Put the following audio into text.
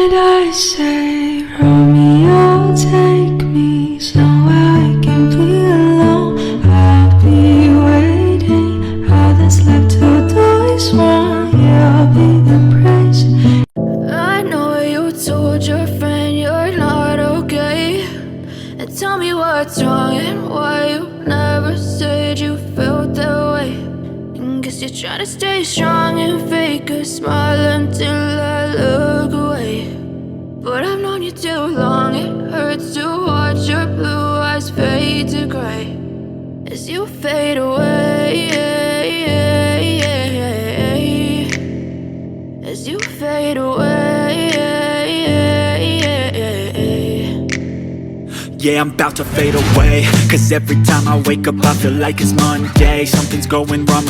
night I say, Romeo, take me somewhere I can be alone. I'll be waiting, all that's left to do is run. Yeah, I'll be the praise. I know you told your friend you're not okay, and tell me what's wrong and why you never said you felt that way. And guess you're trying to stay strong and fake a smile until I look away. But I've known you too long, it hurts to watch your blue eyes fade to gray as you fade away, as you fade away. Yeah, I'm about to fade away, cause every time I wake up I feel like it's Monday. Something's going wrong